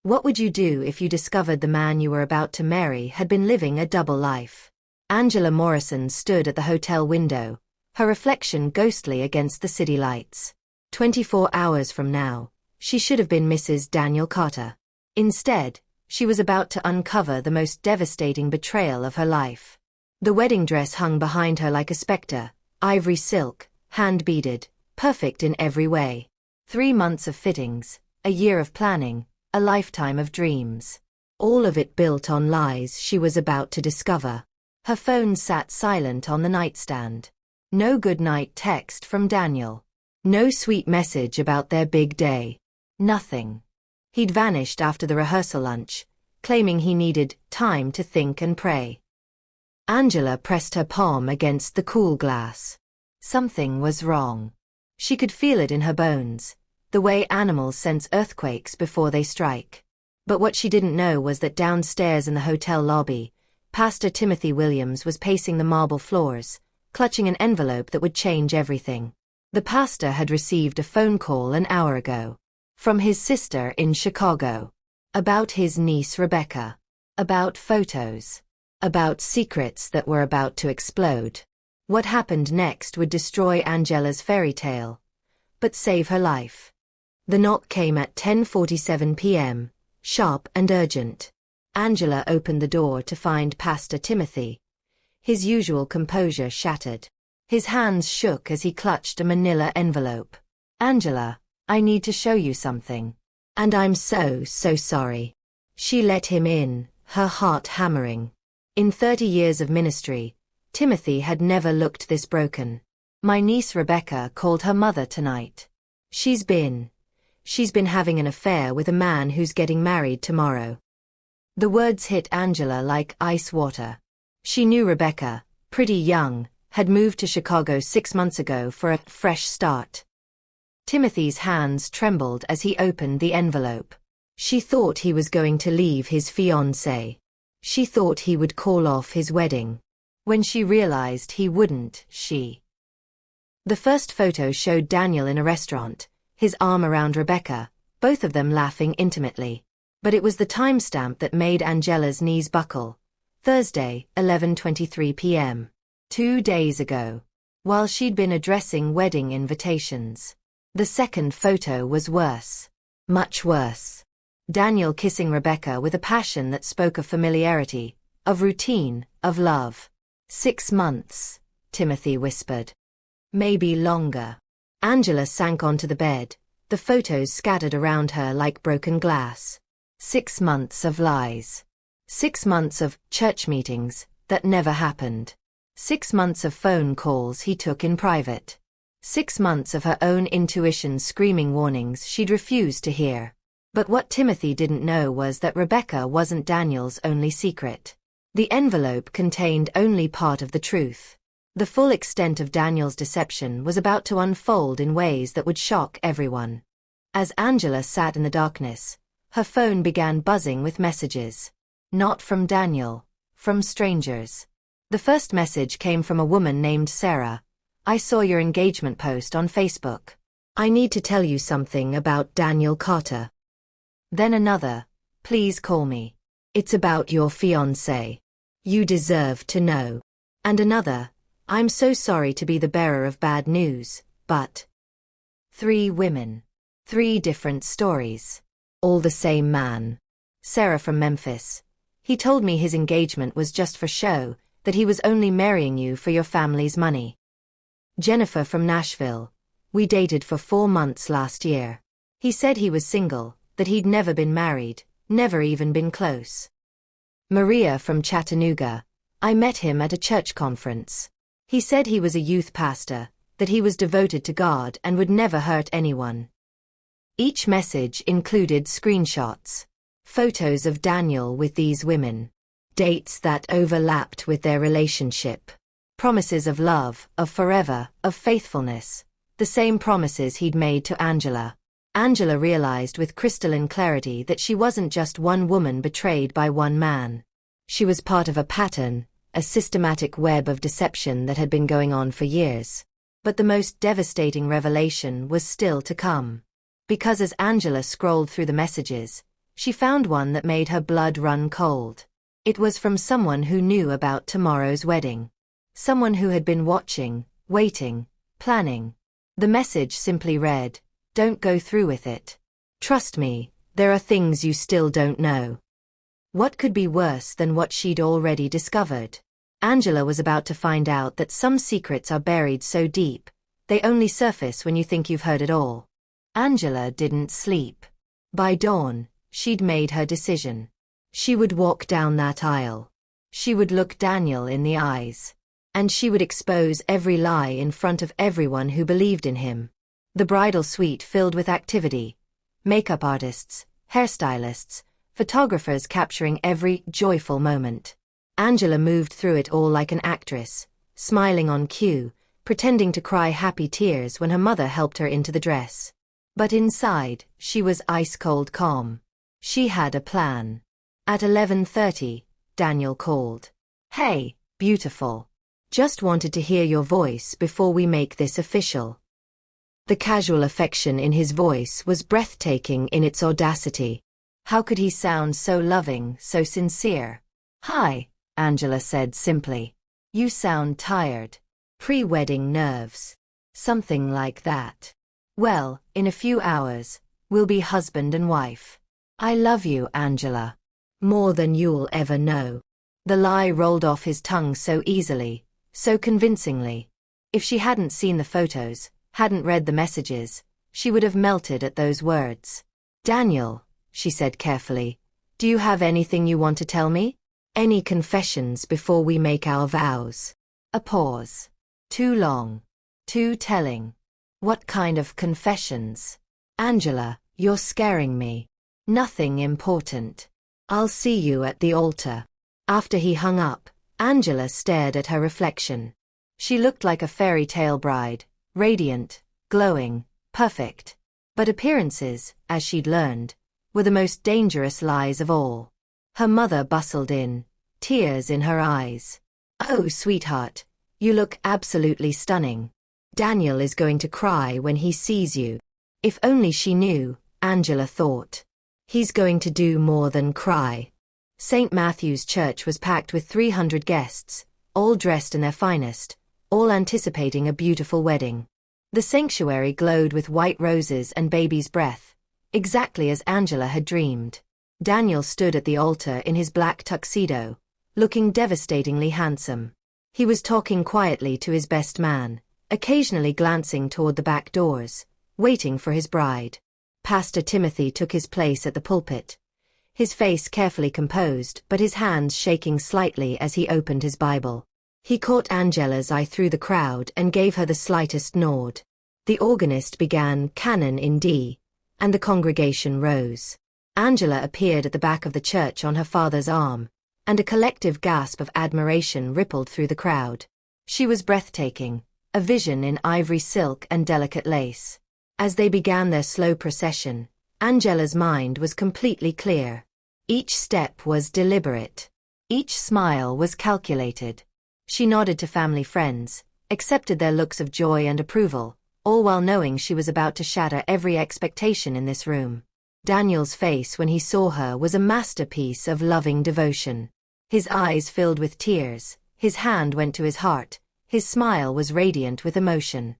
What would you do if you discovered the man you were about to marry had been living a double life? Angela Morrison stood at the hotel window, her reflection ghostly against the city lights. 24 hours from now, she should have been Mrs. Daniel Carter. Instead, she was about to uncover the most devastating betrayal of her life. The wedding dress hung behind her like a specter, ivory silk, hand-beaded, perfect in every way. 3 months of fittings, a year of planning, a lifetime of dreams. All of it built on lies she was about to discover. Her phone sat silent on the nightstand. No good-night text from Daniel. No sweet message about their big day. Nothing. He'd vanished after the rehearsal lunch, claiming he needed time to think and pray. Angela pressed her palm against the cool glass. Something was wrong. She could feel it in her bones, the way animals sense earthquakes before they strike. But what she didn't know was that downstairs in the hotel lobby, Pastor Timothy Williams was pacing the marble floors, clutching an envelope that would change everything. The pastor had received a phone call an hour ago. From his sister in Chicago. About his niece Rebecca. About photos. About secrets that were about to explode. What happened next would destroy Angela's fairy tale, but save her life. The knock came at 10:47 p.m., sharp and urgent. Angela opened the door to find Pastor Timothy. His usual composure shattered. His hands shook as he clutched a manila envelope. "Angela, I need to show you something. And I'm so sorry." She let him in, her heart hammering. In 30 years of ministry, Timothy had never looked this broken. "My niece Rebecca called her mother tonight. She's been having an affair with a man who's getting married tomorrow." The words hit Angela like ice water. She knew Rebecca, pretty young, had moved to Chicago 6 months ago for a fresh start. Timothy's hands trembled as he opened the envelope. She thought he was going to leave his fiancé. She thought he would call off his wedding. When she realized he wouldn't, The first photo showed Daniel in a restaurant, his arm around Rebecca, both of them laughing intimately. But it was the timestamp that made Angela's knees buckle. Thursday, 11:23 p.m. 2 days ago. While she'd been addressing wedding invitations. The second photo was worse. Much worse. Daniel kissing Rebecca with a passion that spoke of familiarity, of routine, of love. 6 months, Timothy whispered. Maybe longer. Angela sank onto the bed, the photos scattered around her like broken glass. 6 months of lies. 6 months of church meetings that never happened. 6 months of phone calls he took in private. 6 months of her own intuition screaming warnings she'd refused to hear. But what Timothy didn't know was that Rebecca wasn't Daniel's only secret. The envelope contained only part of the truth. The full extent of Daniel's deception was about to unfold in ways that would shock everyone. As Angela sat in the darkness, her phone began buzzing with messages. Not from Daniel, from strangers. The first message came from a woman named Sarah. "I saw your engagement post on Facebook. I need to tell you something about Daniel Carter." Then another, "Please call me. It's about your fiancé. You deserve to know." And another, "I'm so sorry to be the bearer of bad news, but..." 3 women. 3 different stories. All the same man. Sarah from Memphis. "He told me his engagement was just for show, that he was only marrying you for your family's money." Jennifer from Nashville. "We dated for 4 months last year. He said he was single, that he'd never been married, never even been close." Maria from Chattanooga. "I met him at a church conference. He said he was a youth pastor, that he was devoted to God and would never hurt anyone." Each message included screenshots, photos of Daniel with these women, dates that overlapped with their relationship, promises of love, of forever, of faithfulness, the same promises he'd made to Angela. Angela realized with crystalline clarity that she wasn't just one woman betrayed by one man. She was part of a pattern, a systematic web of deception that had been going on for years. But the most devastating revelation was still to come. Because as Angela scrolled through the messages, She found one that made her blood run cold. It was from someone who knew about tomorrow's wedding. Someone who had been watching, waiting, planning. The message simply read, "Don't go through with it. Trust me, there are things you still don't know." What could be worse than what she'd already discovered? Angela was about to find out that some secrets are buried so deep, they only surface when you think you've heard it all. Angela didn't sleep. By dawn, she'd made her decision. She would walk down that aisle. She would look Daniel in the eyes. And she would expose every lie in front of everyone who believed in him. The bridal suite filled with activity. Makeup artists, hairstylists, photographers capturing every joyful moment. Angela moved through it all like an actress, smiling on cue, pretending to cry happy tears when her mother helped her into the dress. But inside, she was ice-cold calm. She had a plan. At 11:30, Daniel called. "Hey, beautiful. Just wanted to hear your voice before we make this official." The casual affection in his voice was breathtaking in its audacity. How could he sound so loving, so sincere? "Hi," Angela said simply. "You sound tired. Pre-wedding nerves. Something like that. Well, in a few hours, we'll be husband and wife. I love you, Angela. More than you'll ever know." The lie rolled off his tongue so easily, so convincingly. If she hadn't seen the photos, hadn't read the messages, she would have melted at those words. "Daniel," she said carefully, "do you have anything you want to tell me? Any confessions before we make our vows?" A pause. Too long. Too telling. "What kind of confessions?" "Angela, you're scaring me. Nothing important. I'll see you at the altar." After he hung up, Angela stared at her reflection. She looked like a fairy tale bride, radiant, glowing, perfect. But appearances, as she'd learned, were the most dangerous lies of all. Her mother bustled in, tears in her eyes. "Oh, sweetheart, you look absolutely stunning. Daniel is going to cry when he sees you." If only she knew, Angela thought. He's going to do more than cry. St. Matthew's Church was packed with 300 guests, all dressed in their finest, all anticipating a beautiful wedding. The sanctuary glowed with white roses and baby's breath, exactly as Angela had dreamed. Daniel stood at the altar in his black tuxedo, looking devastatingly handsome. He was talking quietly to his best man, occasionally glancing toward the back doors, waiting for his bride. Pastor Timothy took his place at the pulpit, his face carefully composed but his hands shaking slightly as he opened his Bible. He caught Angela's eye through the crowd and gave her the slightest nod. The organist began Canon in D, and the congregation rose. Angela appeared at the back of the church on her father's arm, and a collective gasp of admiration rippled through the crowd. She was breathtaking, a vision in ivory silk and delicate lace. As they began their slow procession, Angela's mind was completely clear. Each step was deliberate. Each smile was calculated. She nodded to family friends, accepted their looks of joy and approval, all while knowing she was about to shatter every expectation in this room. Daniel's face when he saw her was a masterpiece of loving devotion. His eyes filled with tears, his hand went to his heart, his smile was radiant with emotion.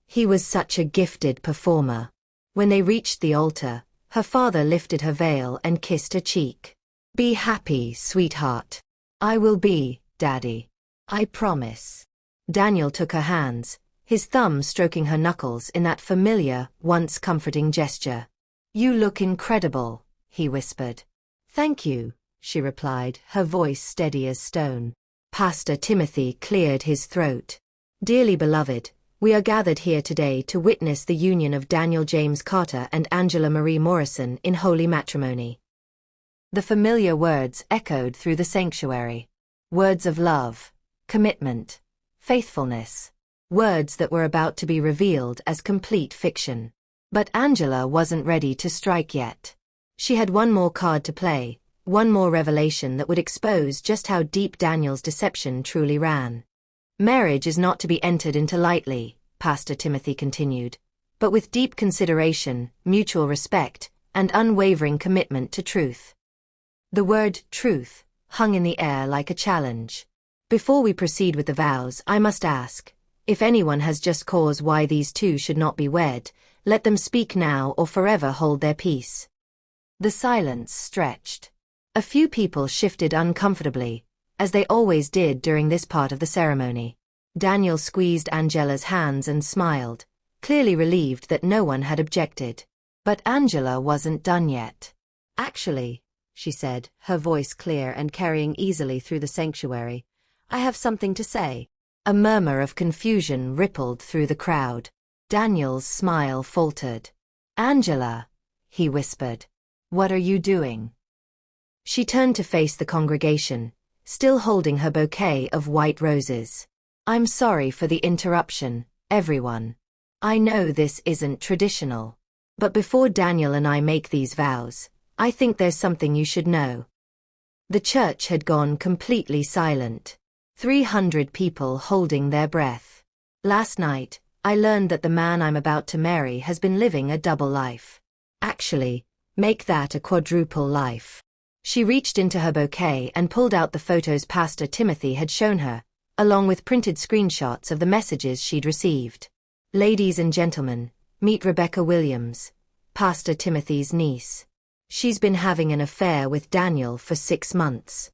He was such a gifted performer. When they reached the altar, her father lifted her veil and kissed her cheek. "Be happy, sweetheart." "I will be, Daddy. I promise." Daniel took her hands, his thumb stroking her knuckles in that familiar, once comforting gesture. "You look incredible," he whispered. "Thank you," she replied, her voice steady as stone. Pastor Timothy cleared his throat. "Dearly beloved, we are gathered here today to witness the union of Daniel James Carter and Angela Marie Morrison in holy matrimony." The familiar words echoed through the sanctuary. Words of love, commitment, faithfulness. Words that were about to be revealed as complete fiction. But Angela wasn't ready to strike yet. She had one more card to play, one more revelation that would expose just how deep Daniel's deception truly ran. "Marriage is not to be entered into lightly," Pastor Timothy continued, "but with deep consideration, mutual respect, and unwavering commitment to truth. The word truth hung in the air like a challenge. Before we proceed with the vows, I must ask, if anyone has just cause why these two should not be wed, let them speak now or forever hold their peace. The silence stretched. A few people shifted uncomfortably, as they always did during this part of the ceremony. Daniel squeezed Angela's hands and smiled, clearly relieved that no one had objected. But Angela wasn't done yet. "Actually," she said, her voice clear and carrying easily through the sanctuary, "I have something to say." A murmur of confusion rippled through the crowd. Daniel's smile faltered. "Angela," he whispered, "what are you doing?" She turned to face the congregation, still holding her bouquet of white roses. "I'm sorry for the interruption, everyone. I know this isn't traditional. But before Daniel and I make these vows, I think there's something you should know." The church had gone completely silent. 300 people holding their breath. "Last night, I learned that the man I'm about to marry has been living a double life. Actually, make that a quadruple life." She reached into her bouquet and pulled out the photos Pastor Timothy had shown her, along with printed screenshots of the messages she'd received. "Ladies and gentlemen, meet Rebecca Williams, Pastor Timothy's niece. She's been having an affair with Daniel for 6 months."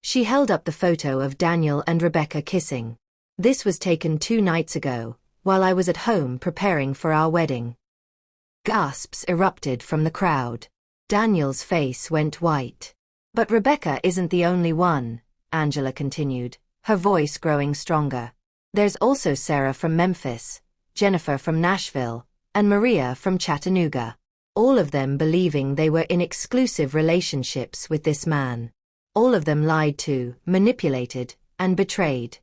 She held up the photo of Daniel and Rebecca kissing. "This was taken 2 nights ago, while I was at home preparing for our wedding." Gasps erupted from the crowd. Daniel's face went white. "But Rebecca isn't the only one," Angela continued, her voice growing stronger. "There's also Sarah from Memphis, Jennifer from Nashville, and Maria from Chattanooga. All of them believing they were in exclusive relationships with this man. All of them lied to, manipulated, and betrayed."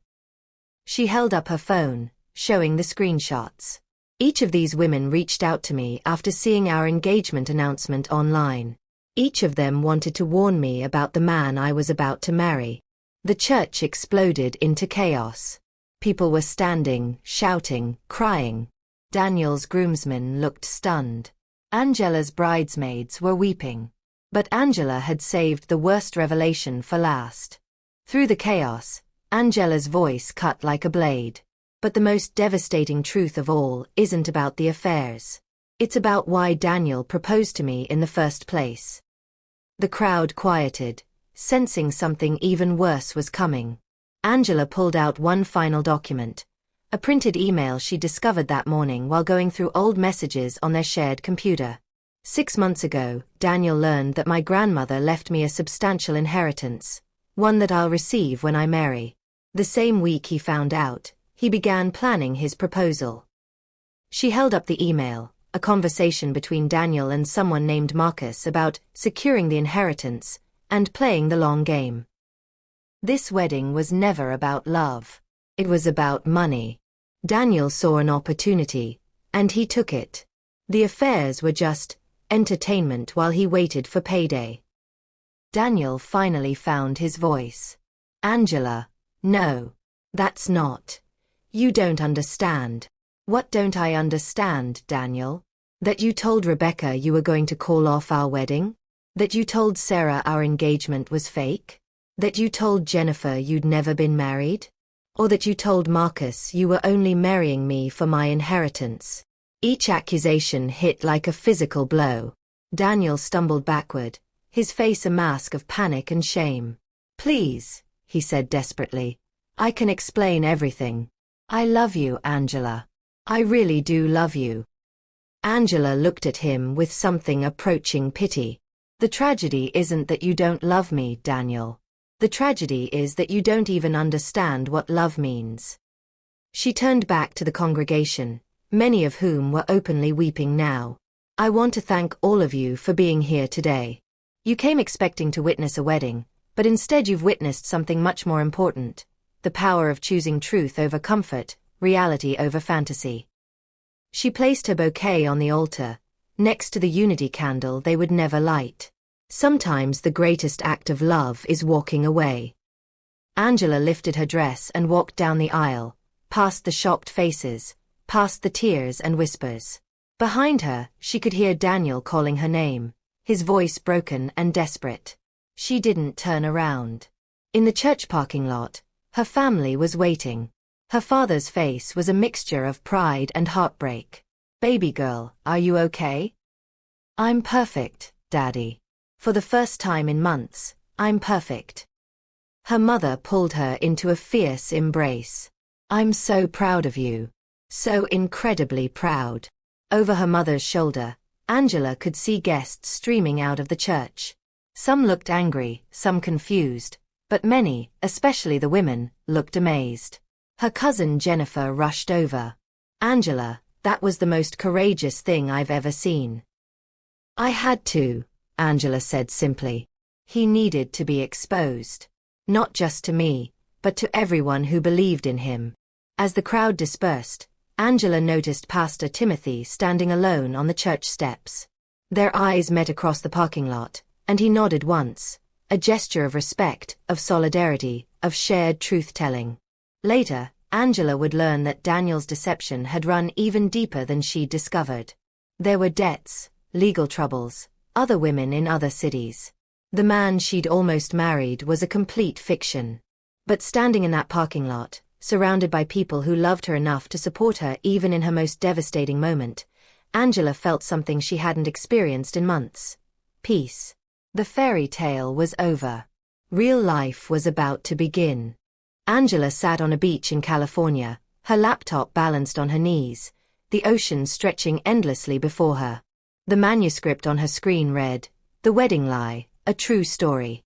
She held up her phone, showing the screenshots. "Each of these women reached out to me after seeing our engagement announcement online. Each of them wanted to warn me about the man I was about to marry." The church exploded into chaos. People were standing, shouting, crying. Daniel's groomsmen looked stunned. Angela's bridesmaids were weeping. But Angela had saved the worst revelation for last. Through the chaos, Angela's voice cut like a blade. "But the most devastating truth of all isn't about the affairs. It's about why Daniel proposed to me in the first place." The crowd quieted, sensing something even worse was coming. Angela pulled out one final document, a printed email she discovered that morning while going through old messages on their shared computer. 6 months ago, Daniel learned that my grandmother left me a substantial inheritance, one that I'll receive when I marry. The same week he found out, he began planning his proposal. She held up the email, a conversation between Daniel and someone named Marcus about securing the inheritance and playing the long game. This wedding was never about love. It was about money. Daniel saw an opportunity, and he took it. The affairs were just entertainment while he waited for payday. Daniel finally found his voice. "Angela, no. That's not. You don't understand." "What don't I understand, Daniel?" "That you told Rebecca you were going to call off our wedding? That you told Sarah our engagement was fake? That you told Jennifer you'd never been married? Or that you told Marcus you were only marrying me for my inheritance?" Each accusation hit like a physical blow. Daniel stumbled backward, his face a mask of panic and shame. "Please," he said desperately, "I can explain everything. I love you, Angela. I really do love you." Angela looked at him with something approaching pity. "The tragedy isn't that you don't love me, Daniel. The tragedy is that you don't even understand what love means." She turned back to the congregation, many of whom were openly weeping now. "I want to thank all of you for being here today. You came expecting to witness a wedding, but instead you've witnessed something much more important, the power of choosing truth over comfort, reality over fantasy." She placed her bouquet on the altar, next to the unity candle they would never light. Sometimes the greatest act of love is walking away. Angela lifted her dress and walked down the aisle, past the shocked faces, past the tears and whispers. Behind her, she could hear Daniel calling her name, his voice broken and desperate. She didn't turn around. In the church parking lot, her family was waiting. Her father's face was a mixture of pride and heartbreak. "Baby girl, are you okay?" "I'm perfect, Daddy. For the first time in months, I'm perfect." Her mother pulled her into a fierce embrace. "I'm so proud of you. So incredibly proud." Over her mother's shoulder, Angela could see guests streaming out of the church. Some looked angry, some confused, but many, especially the women, looked amazed. Her cousin Jennifer rushed over. "Angela, that was the most courageous thing I've ever seen." "I had to," Angela said simply. "He needed to be exposed. Not just to me, but to everyone who believed in him." As the crowd dispersed, Angela noticed Pastor Timothy standing alone on the church steps. Their eyes met across the parking lot, and he nodded once, a gesture of respect, of solidarity, of shared truth-telling. Later, Angela would learn that Daniel's deception had run even deeper than she'd discovered. There were debts, legal troubles, other women in other cities. The man she'd almost married was a complete fiction. But standing in that parking lot, surrounded by people who loved her enough to support her even in her most devastating moment, Angela felt something she hadn't experienced in months. Peace. The fairy tale was over. Real life was about to begin. Angela sat on a beach in California, her laptop balanced on her knees, the ocean stretching endlessly before her. The manuscript on her screen read, "The Wedding Lie, a True Story."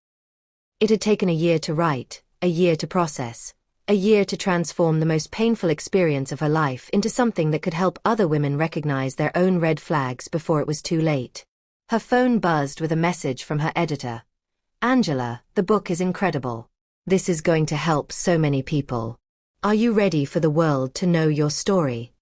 It had taken a year to write, a year to process, a year to transform the most painful experience of her life into something that could help other women recognize their own red flags before it was too late. Her phone buzzed with a message from her editor. "Angela, the book is incredible. This is going to help so many people. Are you ready for the world to know your story?"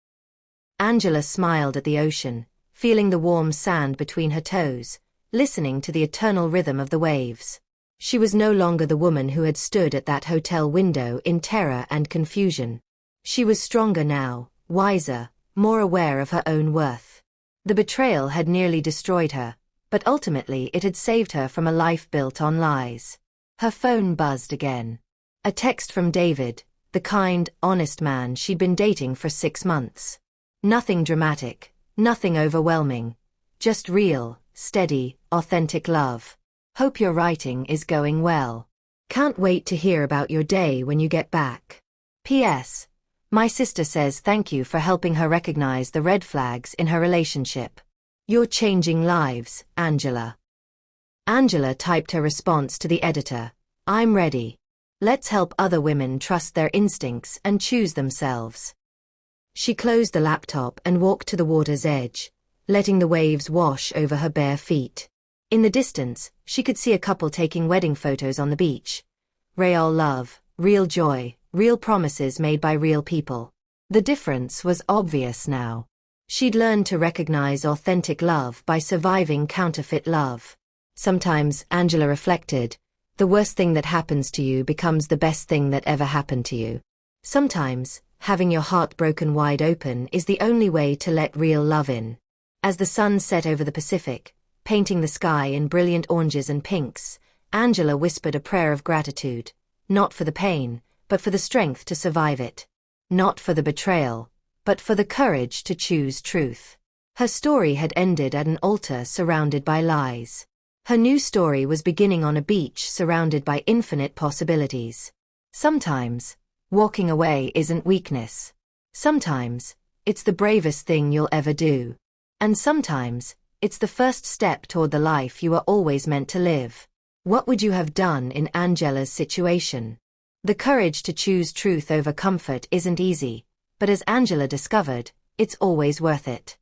Angela smiled at the ocean, feeling the warm sand between her toes, listening to the eternal rhythm of the waves. She was no longer the woman who had stood at that hotel window in terror and confusion. She was stronger now, wiser, more aware of her own worth. The betrayal had nearly destroyed her, but ultimately it had saved her from a life built on lies. Her phone buzzed again. A text from David, the kind, honest man she'd been dating for 6 months. Nothing dramatic, nothing overwhelming. Just real, steady, authentic love. "Hope your writing is going well. Can't wait to hear about your day when you get back. P.S. My sister says thank you for helping her recognize the red flags in her relationship. You're changing lives, Angela." Angela typed her response to the editor. "I'm ready. Let's help other women trust their instincts and choose themselves." She closed the laptop and walked to the water's edge, letting the waves wash over her bare feet. In the distance, she could see a couple taking wedding photos on the beach. Real love, real joy, real promises made by real people. The difference was obvious now. She'd learned to recognize authentic love by surviving counterfeit love. Sometimes, Angela reflected, the worst thing that happens to you becomes the best thing that ever happened to you. Sometimes, having your heart broken wide open is the only way to let real love in. As the sun set over the Pacific, painting the sky in brilliant oranges and pinks, Angela whispered a prayer of gratitude, not for the pain, but for the strength to survive it. Not for the betrayal, but for the courage to choose truth. Her story had ended at an altar surrounded by lies. Her new story was beginning on a beach surrounded by infinite possibilities. Sometimes, walking away isn't weakness. Sometimes, it's the bravest thing you'll ever do. And sometimes, it's the first step toward the life you were always meant to live. What would you have done in Angela's situation? The courage to choose truth over comfort isn't easy, but as Angela discovered, it's always worth it.